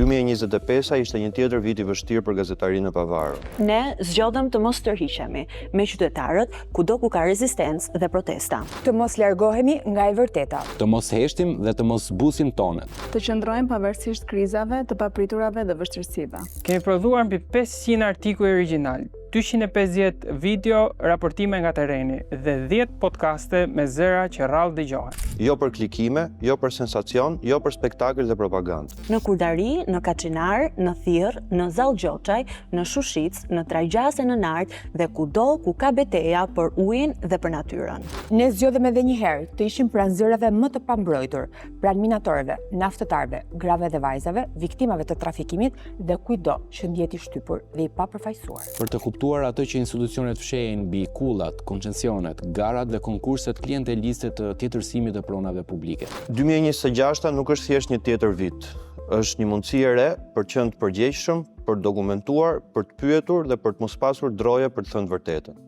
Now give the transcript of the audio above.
2025 ishte një tjetër vit i vështirë për gazetarinë e pavarur. Ne zgjodhëm të mos tërhiqemi me qytetarët kudo ku ka rezistencë dhe protesta. Të mos largohemi nga e vërteta. Të mos heshtim dhe të mos zbusim tonet. Të qëndrojmë pavarësisht krizave, të papriturave dhe vështirësive. Kemi prodhuar mbi 500 artikuj origjinal, 250 video raportime nga tereni dhe 10 podcaste me zëra që rrallë dëgjohen. Jo për klikime, jo për sensacion, jo për spektakël dhe propagandë. Në Kurdari, në Kaçinar, në Thirr, në Zall Gjoçaj, në Shushic, në Trajgjase në Nart dhe kudo ku ka betejë për ujin dhe për natyrën. Ne zgjodhëm edhe një herë të ishim pranë zërave më të pambrojtur, pranë minatorëve, naftëtarëve, grave dhe vajzave, viktimave të trafikimit dhe kujdo që ndjet i shtypur dhe i papërfaqësuar. Për të kuptuar atë që institucionet fshehin mbi kullat, koncesionet, garat dhe konkurset klienteliste të tjetërsimit të pronave publike. 2026 nuk është thjesht një tjetër vit. Është një mundësi e re për qenë të përgjegjshëm, për të dokumentuar, për të pyetur dhe për të mos pasur droje për të thënë vërtetën.